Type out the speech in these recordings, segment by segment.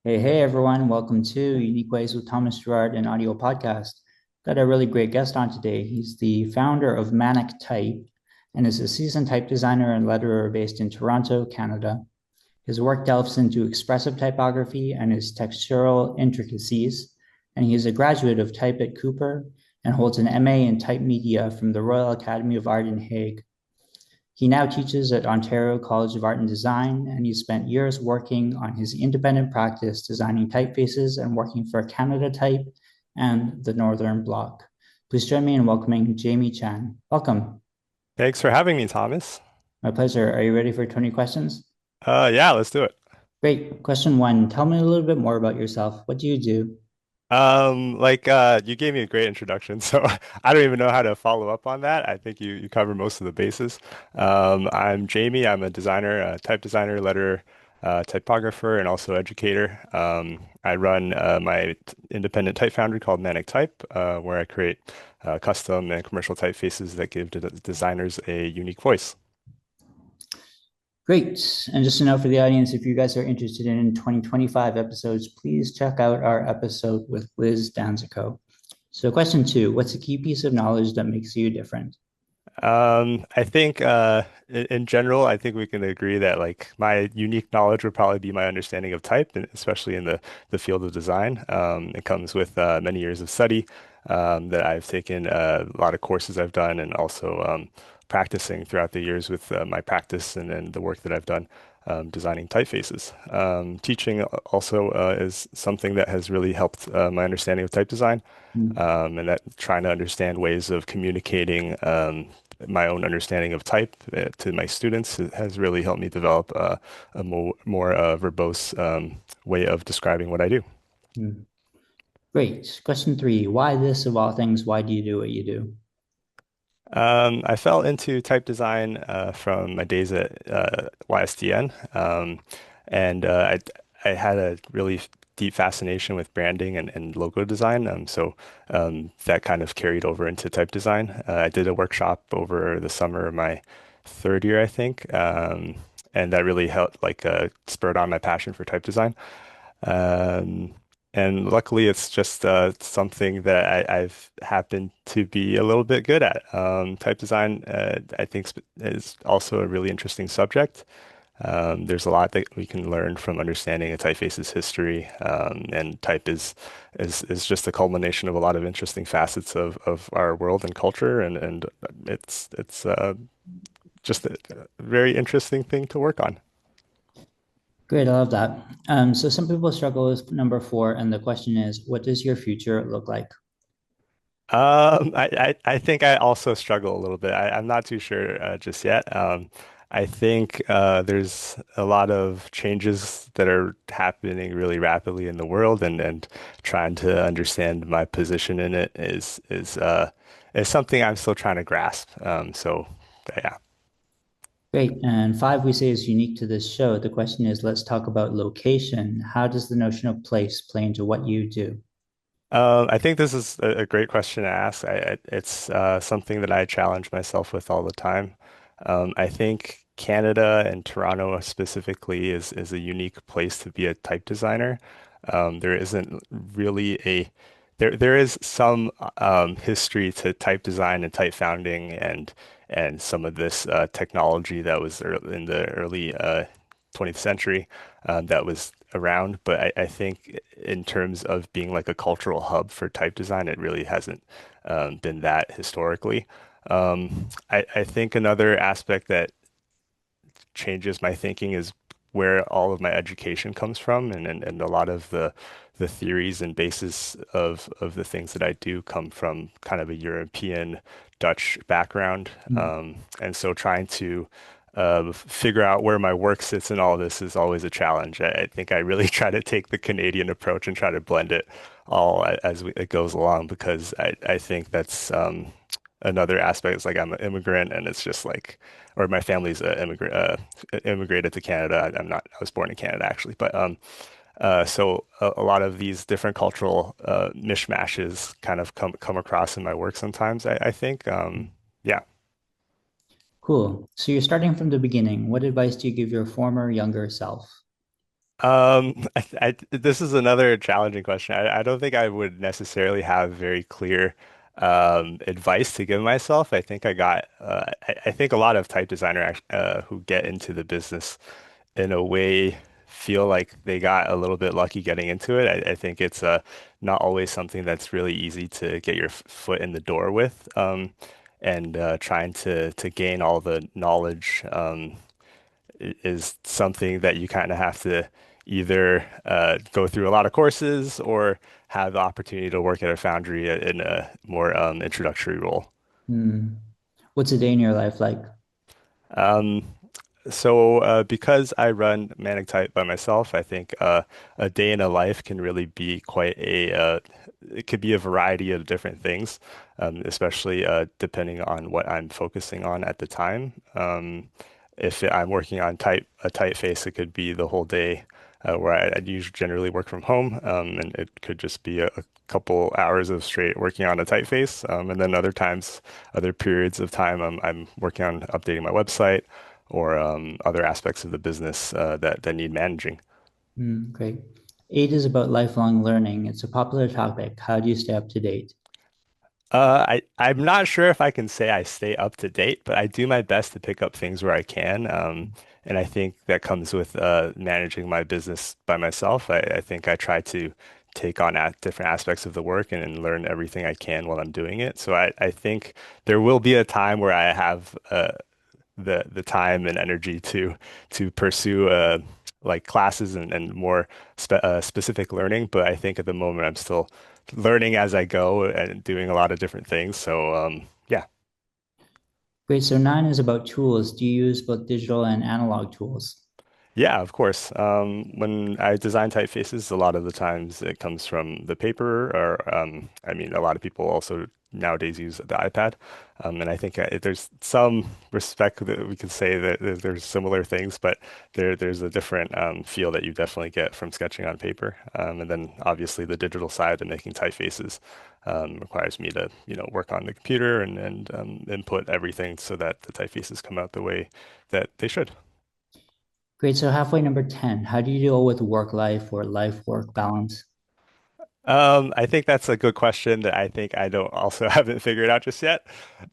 Hey everyone, welcome to Unique Ways with Thomas Gerard, an audio podcast. Got a really great guest on today. He's the founder of Manic Type and is a seasoned type designer and letterer based in Toronto, Canada. His work delves into expressive typography and his textural intricacies, and he is a graduate of type at Cooper and holds an MA in Type Media from the Royal Academy of Art in Hague. He now teaches at Ontario College of Art and Design, and he spent years working on his independent practice designing typefaces and working for Canada Type and the Northern Bloc. Please join me in welcoming Jamie Chang. Welcome. Thanks for having me, Thomas. My pleasure. Are you ready for 20 questions? Yeah, let's do it. Great. Question one. Tell me a little bit more about yourself. What do you do? You gave me a great introduction, so I don't even know how to follow up on that. I think you cover most of the bases. I'm Jamie. I'm a designer, a type designer, letterer, typographer, and also educator. I run my independent type foundry called Manic Type, where I create custom and commercial typefaces that give designers a unique voice. Great. And just a note for the audience, if you guys are interested in 2025 episodes, please check out our episode with Liz Danzico. So question two, what's a key piece of knowledge that makes you different? I think in general, I think we can agree that like my unique knowledge would probably be my understanding of type, and especially in the field of design. It comes with many years of study that I've taken, a lot of courses I've done, and also practicing throughout the years with my practice and the work that I've done designing typefaces. Teaching also is something that has really helped my understanding of type design and that trying to understand ways of communicating my own understanding of type to my students has really helped me develop a more verbose way of describing what I do. Mm. Great. Question three, why this of all things? Why do you do what you do? I fell into type design from my days at YSDN, and I had a really deep fascination with branding and logo design. That kind of carried over into type design. I did a workshop over the summer of my third year, I think, and that really helped spurred on my passion for type design. Um, and luckily, it's just something that I've happened to be a little bit good at. Type design, I think, is also a really interesting subject. There's a lot that we can learn from understanding a typeface's history, and type is just a culmination of a lot of interesting facets of our world and culture, and it's just a very interesting thing to work on. Great, I love that. So some people struggle with number four, and the question is, what does your future look like? I think I also struggle a little bit. I'm not too sure just yet. I think there's a lot of changes that are happening really rapidly in the world, and trying to understand my position in it is something I'm still trying to grasp. Yeah. Great. And five, we say is unique to this show. The question is, let's talk about location. How does the notion of place play into what you do? I think this is a great question to ask. It's something that I challenge myself with all the time. I think Canada and Toronto specifically is a unique place to be a type designer. There isn't really there is some history to type design and type founding and some of this technology that was in the early 20th century that was around. But I think in terms of being like a cultural hub for type design, it really hasn't been that historically. I think another aspect that changes my thinking is where all of my education comes from, and a lot of the theories and basis of the things that I do come from kind of a European Dutch background. And so trying to figure out where my work sits in all this is always a challenge. I think I really try to take the Canadian approach and try to blend it all it goes along because I think that's another aspect. It's like I'm an immigrant, and it's just like, or my family's immigrated to Canada. I'm not. I was born in Canada actually, but so a lot of these different cultural mishmashes kind of come across in my work sometimes. I think, yeah. Cool. So you're starting from the beginning. What advice do you give your former younger self? This is another challenging question. I don't think I would necessarily have very clear advice to give myself. I think I think a lot of type designer who get into the business in a way feel like they got a little bit lucky getting into it. I think it's not always something that's really easy to get your foot in the door with, and trying to gain all the knowledge. Is something that you kind of have to either go through a lot of courses or have the opportunity to work at a foundry in a more introductory role. Hmm. What's a day in your life like? Um, because I run Manic Type by myself, I think a day in a life can really be quite it could be a variety of different things, especially depending on what I'm focusing on at the time. If I'm working on a typeface, it could be the whole day, where I usually generally work from home, and it could just be a couple hours of straight working on a typeface, and then other times, other periods of time, I'm working on updating my website or other aspects of the business that need managing. Hmm, great. Eight is about lifelong learning. It's a popular topic. How do you stay up to date? I'm not sure if I can say I stay up to date, but I do my best to pick up things where I can. And I think that comes with managing my business by myself. I think I try to take on different aspects of the work and learn everything I can while I'm doing it. So I think there will be a time where I have the time and energy to pursue like classes and more specific learning. But I think at the moment I'm still learning as I go and doing a lot of different things. So yeah. Great. So nine is about tools. Do you use both digital and analog tools? Yeah, of course. When I design typefaces, a lot of the times it comes from the paper, or I mean, a lot of people also nowadays use the iPad. And I think there's some respect that we could say that there's similar things, but there's a different feel that you definitely get from sketching on paper. And then obviously the digital side of making typefaces requires me to, work on the computer and input everything so that the typefaces come out the way that they should. Great. So halfway number 10, how do you deal with work life or life work balance? I think that's a good question that I think I don't also haven't figured out just yet.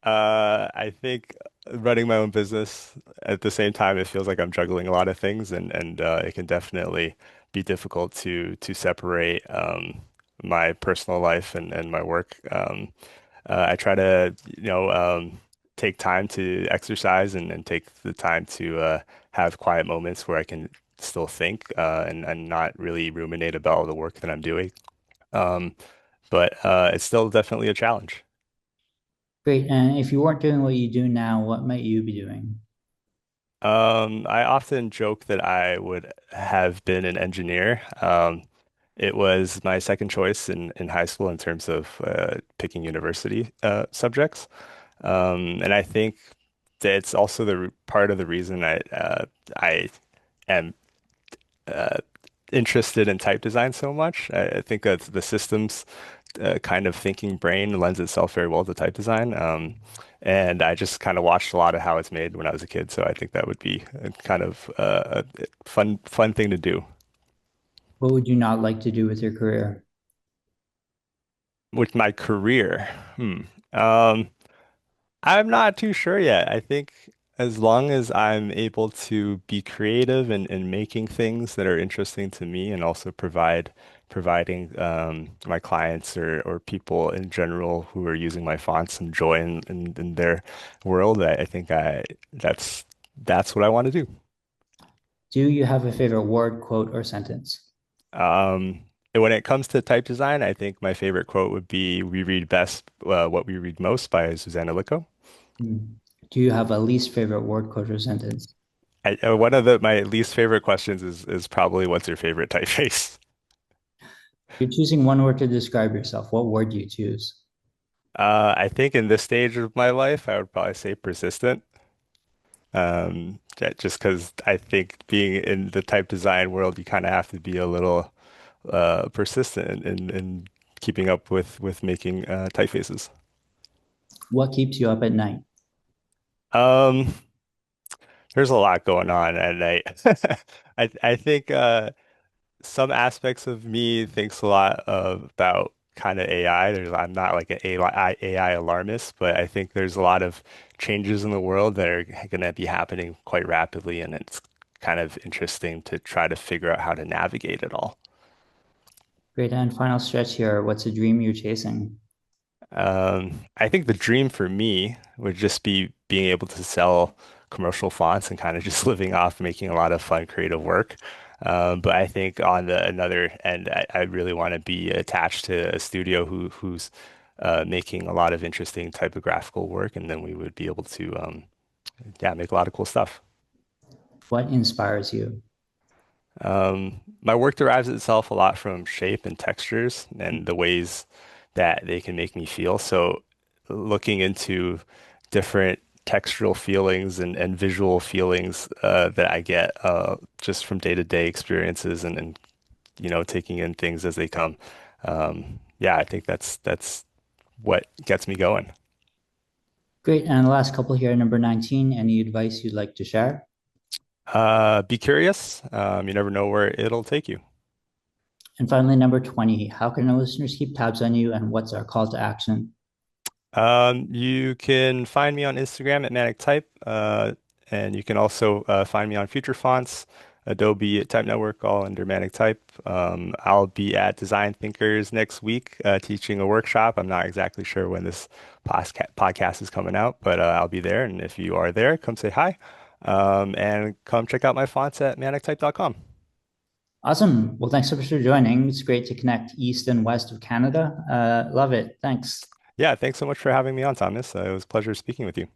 I think running my own business at the same time, it feels like I'm juggling a lot of things, and it can definitely be difficult to separate my personal life and my work. I try to, take time to exercise and take the time to have quiet moments where I can still think and not really ruminate about all the work that I'm doing. Um, but it's still definitely a challenge. Great. And if you weren't doing what you do now, what might you be doing? I often joke that I would have been an engineer. It was my second choice in high school in terms of picking university subjects. And I think that it's also part of the reason I am uh, interested in type design so much. I think that the systems kind of thinking brain lends itself very well to type design. And I just kind of watched a lot of how it's made when I was a kid. So I think that would be a kind of a fun thing to do. What would you not like to do with your career? With my career, Um, I'm not too sure yet. I think as long as I'm able to be creative and making things that are interesting to me and also providing my clients or people in general who are using my fonts some joy in their world, I think that's what I want to do. Do you have a favorite word, quote, or sentence? And when it comes to type design, I think my favorite quote would be "We read best what we read most" by Susanna Lico. Hmm. Do you have a least favorite word, quote, or sentence? One of my least favorite questions is probably what's your favorite typeface? You're choosing one word to describe yourself. What word do you choose? I think in this stage of my life, I would probably say persistent. Just because I think being in the type design world, you kind of have to be a little persistent in keeping up with making typefaces. What keeps you up at night? Um, there's a lot going on at night. I think. some aspects of me thinks a lot about kind of AI. I'm not like an AI alarmist, but I think there's a lot of changes in the world that are going to be happening quite rapidly, and it's kind of interesting to try to figure out how to navigate it all. Great. And final stretch here. What's a dream you're chasing? I think the dream for me would just be being able to sell commercial fonts and kind of just living off making a lot of fun creative work. But I think on the another end, I really want to be attached to a studio who's making a lot of interesting typographical work, and then we would be able to yeah, make a lot of cool stuff. What inspires you? My work derives itself a lot from shape and textures and the ways that they can make me feel. So, looking into different textural feelings and visual feelings that I get just from day-to-day experiences and taking in things as they come. Yeah, I think that's what gets me going. Great. And the last couple here, number 19, any advice you'd like to share? Be curious. You never know where it'll take you. And finally, number 20, how can our listeners keep tabs on you and what's our call to action? You can find me on Instagram at Manic Type, and you can also find me on Future Fonts, Adobe Type Network, all under Manic Type. I'll be at Design Thinkers next week teaching a workshop. I'm not exactly sure when this podcast is coming out, but I'll be there. And if you are there, come say hi, and come check out my fonts at manictype.com. Awesome. Well, thanks so much for joining. It's great to connect east and west of Canada. Love it. Thanks. Yeah, thanks so much for having me on, Thomas. It was a pleasure speaking with you.